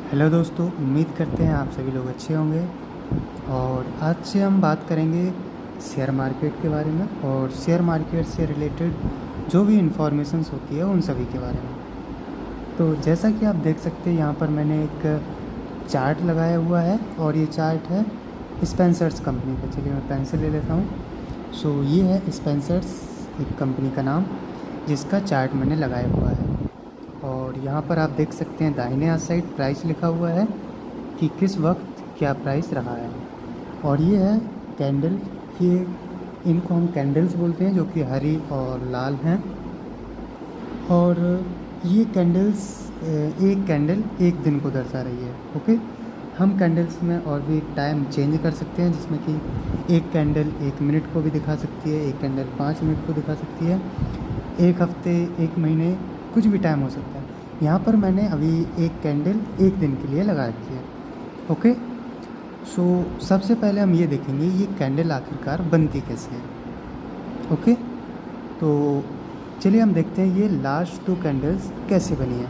Hello दोस्तों, उम्मीद करते हैं आप सभी लोग अच्छे होंगे। और आज से हम बात करेंगे शेयर मार्केट के बारे में और शेयर मार्केट से रिलेटेड जो भी इंफॉर्मेशंस होती है उन सभी के बारे में। तो जैसा कि आप देख सकते हैं, यहाँ पर मैंने एक चार्ट लगाया हुआ है और ये चार्ट है स्पेंसर्स कंपनी का। चलिए मैं पेंसिल ले लेता हूँ। सो ये है स्पेंसर्स एक कंपनी का नाम, जिसका चार्ट मैंने लगाया हुआ है। और यहाँ पर आप देख सकते हैं दाहिने हाथ साइड प्राइस लिखा हुआ है कि किस वक्त क्या प्राइस रहा है। और ये है कैंडल, ये इनको हम कैंडल्स बोलते हैं, जो कि हरी और लाल हैं। और ये कैंडल्स, एक कैंडल एक दिन को दर्शा रही है। ओके, हम कैंडल्स में और भी टाइम चेंज कर सकते हैं, जिसमें कि एक कैंडल 1 मिनट को भी दिखा सकती है, एक कैंडल 5 मिनट को दिखा सकती है, एक हफ्ते, 1 महीने, कुछ भी टाइम हो सकता है। यहाँ पर मैंने अभी एक कैंडल 1 दिन के लिए लगा रखी है। ओके, सो सबसे पहले हम ये देखेंगे ये कैंडल आखिरकार बनती कैसे है। ओके, तो चलिए हम देखते हैं ये लास्ट 2 कैंडल्स कैसे बनी है।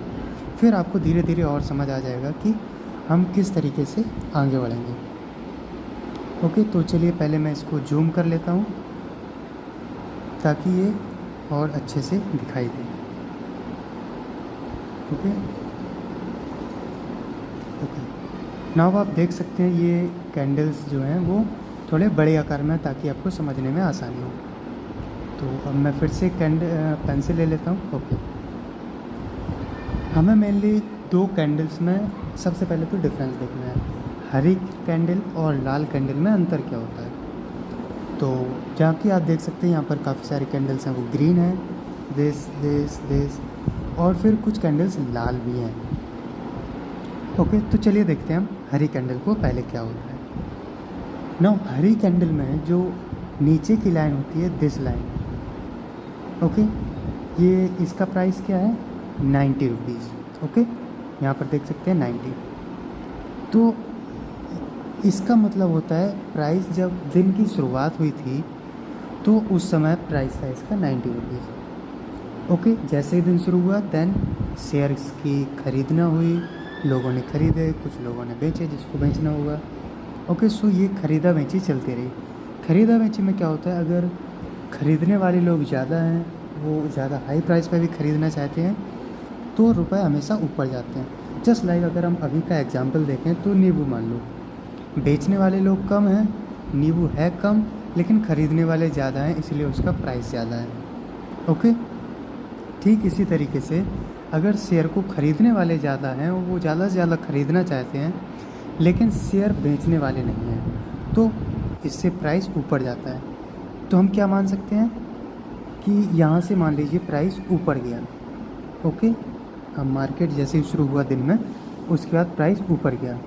फिर आपको धीरे धीरे और समझ आ जाएगा कि हम किस तरीके से आगे बढ़ेंगे। ओके, तो चलिए पहले मैं इसको जूम कर लेता हूँ ताकि ये और अच्छे से दिखाई दे। ओके ओके, नाउ आप देख सकते हैं ये कैंडल्स जो हैं वो थोड़े बड़े आकार में, ताकि आपको समझने में आसानी हो। तो अब मैं फिर से पेंसिल ले लेता हूँ। ओके, हमें मेनली 2 कैंडल्स में सबसे पहले तो डिफरेंस देखना है, हरी कैंडल और लाल कैंडल में अंतर क्या होता है। तो जहाँ कि आप देख सकते हैं यहाँ पर काफ़ी सारी कैंडल्स हैं, वो ग्रीन है, दिस और फिर कुछ कैंडल्स लाल भी हैं। ओके, तो चलिए देखते हैं हम हरी कैंडल को पहले क्या होता है। नो, हरी कैंडल में जो नीचे की लाइन होती है, दिस लाइन, ओके, ये इसका प्राइस क्या है, 90 रुपीज़। ओके, यहाँ पर देख सकते हैं 90। तो इसका मतलब होता है प्राइस जब दिन की शुरुआत हुई थी तो उस समय प्राइस था इसका 90 रुपीज़। ओके, जैसे ही दिन शुरू हुआ देन शेयर्स की खरीदना हुई, लोगों ने खरीदे, कुछ लोगों ने बेचे जिसको बेचना हुआ। ओके, सो ये खरीदा बेची चलती रही। खरीदा बेची में क्या होता है, अगर खरीदने वाले लोग ज़्यादा हैं, वो ज़्यादा हाई प्राइस पर भी खरीदना चाहते हैं, तो रुपए हमेशा ऊपर जाते हैं। जस्ट लाइक अगर हम अभी का एग्जांपल देखें तो नींबू मान लो, बेचने वाले लोग कम हैं, नींबू है कम, लेकिन ख़रीदने वाले ज़्यादा हैं, इसलिए उसका प्राइस ज़्यादा है। ओके, ठीक इसी तरीके से अगर शेयर को ख़रीदने वाले ज़्यादा हैं, वो ज़्यादा से ज़्यादा ख़रीदना चाहते हैं, लेकिन शेयर बेचने वाले नहीं हैं, तो इससे प्राइस ऊपर जाता है। तो हम क्या मान सकते हैं कि यहाँ से मान लीजिए प्राइस ऊपर गया। ओके, अब मार्केट जैसे ही शुरू हुआ दिन में, उसके बाद प्राइस ऊपर गया।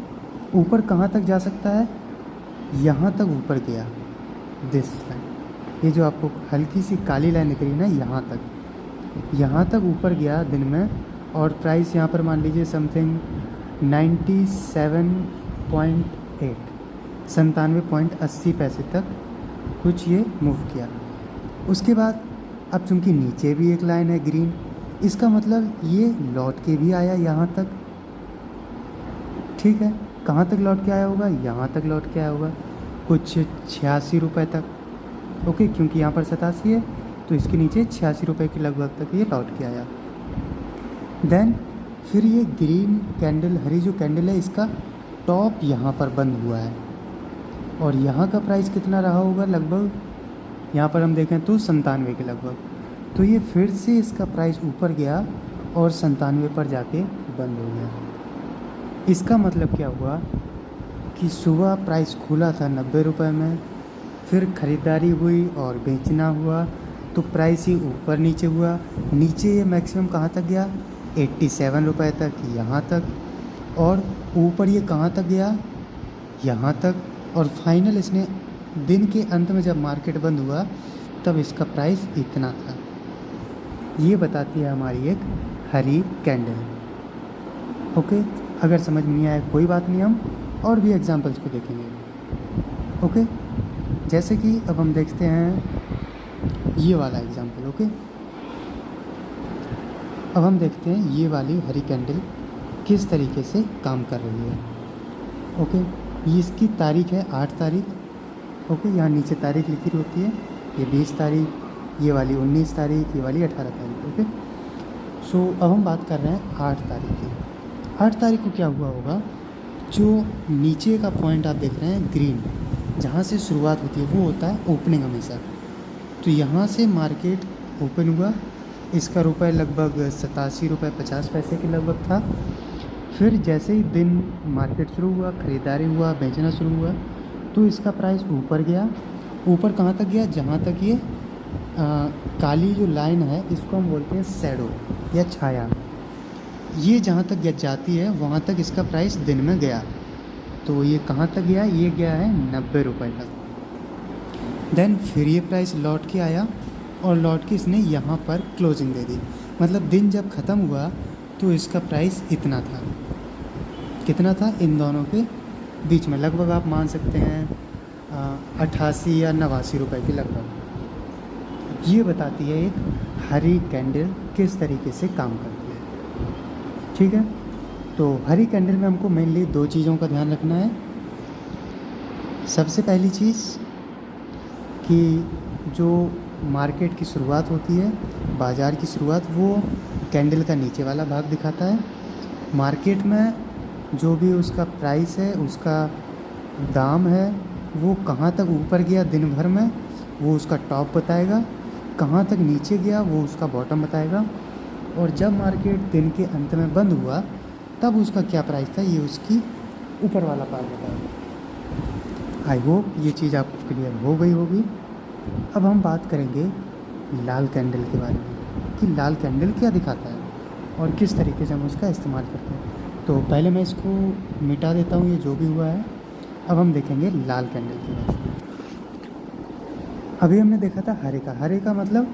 ऊपर कहाँ तक जा सकता है, यहाँ तक ऊपर गया, दिस लाइन, ये जो आपको हल्की सी काली लाइन दिख रही है ना, यहाँ तक ऊपर गया दिन में। और प्राइस यहाँ पर मान लीजिए समथिंग 97.8, 97.80 तक कुछ ये मूव किया। उसके बाद अब चूँकि नीचे भी एक लाइन है ग्रीन, इसका मतलब ये लौट के भी आया यहाँ तक। ठीक है, कहाँ तक लौट के आया होगा, यहाँ तक लौट के आया होगा, कुछ 86 रुपये तक। ओके, क्योंकि यहाँ पर 87 है तो इसके नीचे 86 रुपये के लगभग तक ये लौट के आया। देन फिर ये ग्रीन कैंडल, हरी जो कैंडल है, इसका टॉप यहाँ पर बंद हुआ है और यहाँ का प्राइस कितना रहा होगा, लगभग यहाँ पर हम देखें तो 97 के लगभग। तो ये फिर से इसका प्राइस ऊपर गया और 97 पर जाके बंद हो गया। इसका मतलब क्या हुआ कि सुबह प्राइस खुला था 90 रुपये में, फिर ख़रीदारी हुई और बेचना हुआ, तो प्राइस ही ऊपर नीचे हुआ। नीचे ये मैक्सिमम कहाँ तक गया, 87 रुपये तक, यहाँ तक। और ऊपर ये कहाँ तक गया, यहाँ तक। और फाइनल इसने दिन के अंत में जब मार्केट बंद हुआ तब इसका प्राइस इतना था। ये बताती है हमारी एक हरी कैंडल। ओके, अगर समझ में नहीं आया कोई बात नहीं, हम और भी एग्जांपल्स को देखेंगे। ओके, जैसे कि अब हम देखते हैं ये वाला एग्जांपल। ओके, अब हम देखते हैं ये वाली हरी कैंडल किस तरीके से काम कर रही है। ओके, ये इसकी तारीख है 8 तारीख। ओके, यहाँ नीचे तारीख लिखी होती है, ये 20 तारीख, ये वाली 19 तारीख, ये वाली 18 तारीख। ओके, सो अब हम बात कर रहे हैं 8 तारीख की। 8 तारीख को क्या हुआ होगा, जो नीचे का पॉइंट आप देख रहे हैं ग्रीन, जहाँ से शुरुआत होती है वो होता है ओपनिंग हमेशा। तो यहाँ से मार्केट ओपन हुआ, इसका रुपए लगभग 87 रुपये 50 पैसे के लगभग था। फिर जैसे ही दिन मार्केट शुरू हुआ, ख़रीदारी हुआ, बेचना शुरू हुआ, तो इसका प्राइस ऊपर गया। ऊपर कहाँ तक गया, जहाँ तक ये काली जो लाइन है इसको हम बोलते हैं शैडो या छाया, ये जहाँ तक जाती है वहाँ तक इसका प्राइस दिन में गया। तो ये कहाँ तक गया, ये गया है 90 रुपये तक। देन फिर ये प्राइस लौट के आया और लौट के इसने यहाँ पर क्लोजिंग दे दी। मतलब दिन जब ख़त्म हुआ तो इसका प्राइस इतना था। कितना था, इन दोनों के बीच में लगभग आप मान सकते हैं 88 या 89 रुपये के लगभग। ये बताती है एक हरी कैंडल किस तरीके से काम करती है। ठीक है, तो हरी कैंडल में हमको मेनली 2 चीज़ों का ध्यान रखना है। सबसे पहली चीज़ कि जो मार्केट की शुरुआत होती है, बाज़ार की शुरुआत, वो कैंडल का नीचे वाला भाग दिखाता है। मार्केट में जो भी उसका प्राइस है, उसका दाम है, वो कहाँ तक ऊपर गया दिन भर में, वो उसका टॉप बताएगा। कहाँ तक नीचे गया वो उसका बॉटम बताएगा। और जब मार्केट दिन के अंत में बंद हुआ तब उसका क्या प्राइस था, ये उसकी ऊपर वाला पार्ट बताएगा। आई होप ये चीज़ आपको क्लियर हो गई होगी। अब हम बात करेंगे लाल कैंडल के बारे में कि लाल कैंडल क्या दिखाता है और किस तरीके से हम उसका इस्तेमाल करते हैं। तो पहले मैं इसको मिटा देता हूँ, ये जो भी हुआ है। अब हम देखेंगे लाल कैंडल के बारे में। अभी हमने देखा था हरे का। हरे का मतलब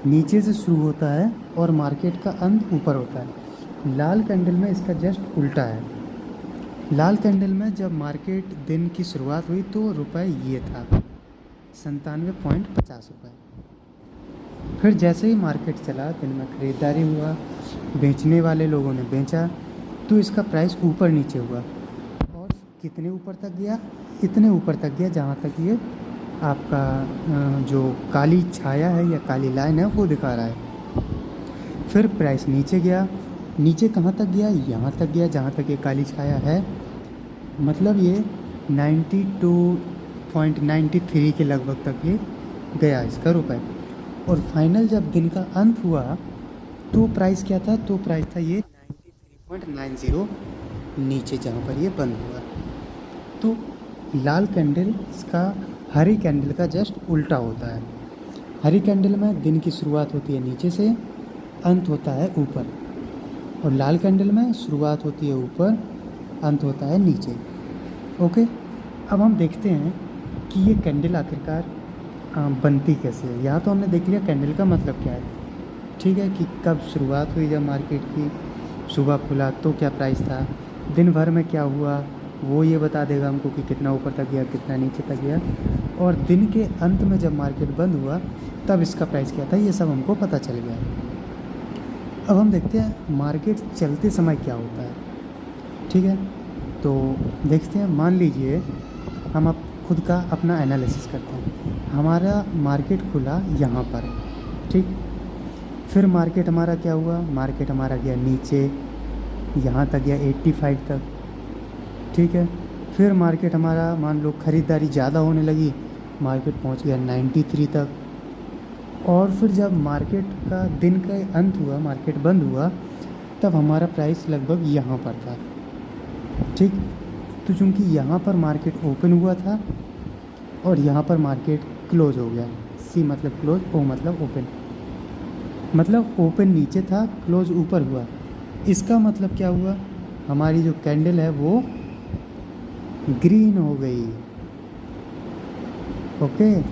नीचे से शुरू होता है और मार्केट का अंत ऊपर होता है। लाल कैंडल में इसका जस्ट उल्टा है। लाल कैंडल में जब मार्केट दिन की शुरुआत हुई तो रुपए ये था 97.50 रुपये। फिर जैसे ही मार्केट चला, दिन में ख़रीदारी हुआ, बेचने वाले लोगों ने बेचा, तो इसका प्राइस ऊपर नीचे हुआ और कितने ऊपर तक गया, इतने ऊपर तक गया जहाँ तक ये आपका जो काली छाया है या काली लाइन है वो दिखा रहा है। फिर प्राइस नीचे गया, नीचे कहाँ तक गया, यहाँ तक गया जहाँ तक ये काली छाया है। मतलब ये 92.93 के लगभग तक ये गया इसका रुपए। और फाइनल जब दिन का अंत हुआ तो प्राइस क्या था, तो प्राइस था ये 93.90 नीचे जहाँ पर ये बंद हुआ। तो लाल कैंडल इसका हरी कैंडल का जस्ट उल्टा होता है। हरी कैंडल में दिन की शुरुआत होती है नीचे से, अंत होता है ऊपर। और लाल कैंडल में शुरुआत होती है ऊपर, अंत होता है नीचे। ओके, अब हम देखते हैं कि ये कैंडल आखिरकार बनती कैसे है। यहाँ तो हमने देख लिया कैंडल का मतलब क्या है, ठीक है, कि कब शुरुआत हुई, जब मार्केट की सुबह खुला तो क्या प्राइस था, दिन भर में क्या हुआ वो ये बता देगा हमको कि कितना ऊपर तक गया, कितना नीचे तक गया। और दिन के अंत में जब मार्केट बंद हुआ तब इसका प्राइस क्या था, ये सब हमको पता चल गया। अब हम देखते हैं मार्केट चलते समय क्या होता है। ठीक है, तो देखते हैं। मान लीजिए हम अब खुद का अपना एनालिसिस करते हैं। हमारा मार्केट खुला यहाँ पर, ठीक। फिर मार्केट हमारा क्या हुआ, मार्केट हमारा गया नीचे, यहाँ तक गया 85 तक, ठीक है। फिर मार्केट हमारा मान लो ख़रीदारी ज़्यादा होने लगी, मार्केट पहुँच गया 93 तक। और फिर जब मार्केट का दिन का अंत हुआ, मार्केट बंद हुआ, तब हमारा प्राइस लगभग यहाँ पर था, ठीक। तो चूँकि यहाँ पर मार्केट ओपन हुआ था और यहाँ पर मार्केट क्लोज हो गया, सी मतलब क्लोज, ओ मतलब ओपन, मतलब ओपन नीचे था, क्लोज ऊपर हुआ। इसका मतलब क्या हुआ, हमारी जो कैंडल है वो ग्रीन हो गई। ओके,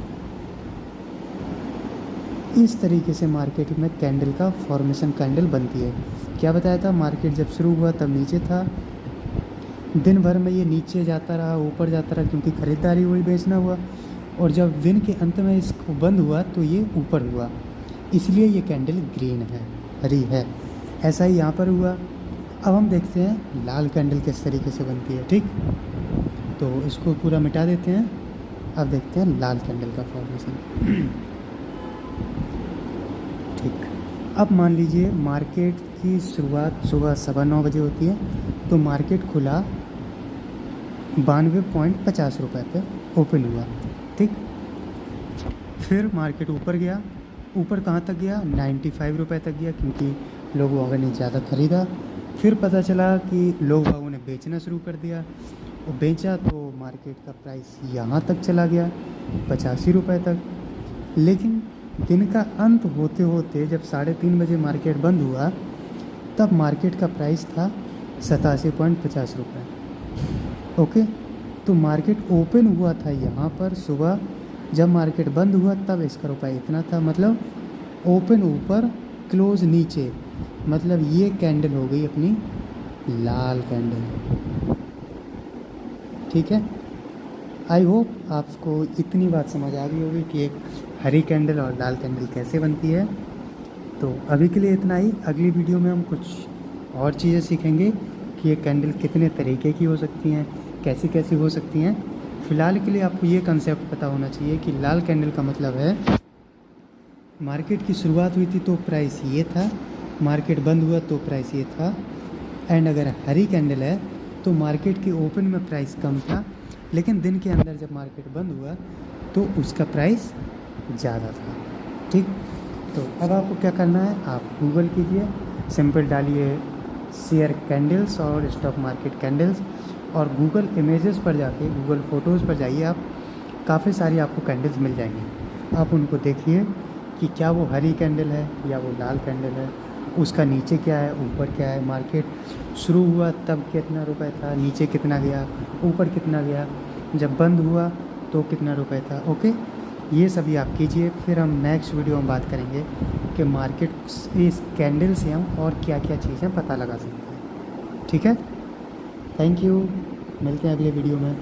इस तरीके से मार्केट में कैंडल का फॉर्मेशन कैंडल बनती है। क्या बताया था, मार्केट जब शुरू हुआ तब नीचे था, दिन भर में ये नीचे जाता रहा, ऊपर जाता रहा, क्योंकि ख़रीदारी हुई, बेचना हुआ। और जब दिन के अंत में इसको बंद हुआ तो ये ऊपर हुआ, इसलिए ये कैंडल ग्रीन है, हरी है। ऐसा ही यहाँ पर हुआ। अब हम देखते हैं लाल कैंडल किस तरीके से बनती है। ठीक, तो इसको पूरा मिटा देते हैं। अब देखते हैं लाल कैंडल का फॉर्मेशन। ठीक, अब मान लीजिए मार्केट की शुरुआत सुबह 9:15 होती है, तो मार्केट खुला 92.50 रुपये पे ओपन हुआ। ठीक, फिर मार्केट ऊपर गया। ऊपर कहाँ तक गया? 95 रुपये तक गया, क्योंकि लोग वागों ने ज़्यादा ख़रीदा। फिर पता चला कि लोग वागों ने बेचना शुरू कर दिया, और बेचा तो मार्केट का प्राइस यहाँ तक चला गया 85 रुपये तक। लेकिन दिन का अंत होते होते जब 3:30 बजे मार्केट बंद हुआ, तब मार्केट का प्राइस था 87.50 रुपये। ओके, तो मार्केट ओपन हुआ था यहाँ पर सुबह, जब मार्केट बंद हुआ तब इसका रुपये इतना था। मतलब ओपन ऊपर क्लोज नीचे, मतलब ये कैंडल हो गई अपनी लाल कैंडल। ठीक है, आई होप आपको इतनी बात समझ आ गई होगी कि एक हरी कैंडल और लाल कैंडल कैसे बनती है। तो अभी के लिए इतना ही। अगली वीडियो में हम कुछ और चीज़ें सीखेंगे कि ये कैंडल कितने तरीके की हो सकती हैं, कैसी कैसी हो सकती हैं। फ़िलहाल के लिए आपको ये कंसेप्ट पता होना चाहिए कि लाल कैंडल का मतलब है मार्केट की शुरुआत हुई थी तो प्राइस ये था, मार्केट बंद हुआ तो प्राइस ये था। एंड अगर हरी कैंडल है तो मार्केट के ओपन में प्राइस कम था, लेकिन दिन के अंदर जब मार्केट बंद हुआ तो उसका प्राइस ज़्यादा था। ठीक, तो अब आपको क्या करना है, आप गूगल कीजिए, सिंपल डालिए शेयर कैंडल्स और स्टॉक मार्केट कैंडल्स, और गूगल इमेजेस पर जाके, गूगल फ़ोटोज़ पर जाइए आप, काफ़ी सारी आपको कैंडल्स मिल जाएंगी। आप उनको देखिए कि क्या वो हरी कैंडल है या वो लाल कैंडल है, उसका नीचे क्या है, ऊपर क्या है, मार्केट शुरू हुआ तब कितना रुपए था, नीचे कितना गया, ऊपर कितना गया, जब बंद हुआ तो कितना रुपए था। ओके, ये सभी आप कीजिए। फिर हम नेक्स्ट वीडियो में बात करेंगे कि मार्केट इस कैंडल से हम और क्या क्या चीज़ें पता लगा सकते हैं। ठीक है, थैंक यू, मिलते हैं अगले वीडियो में।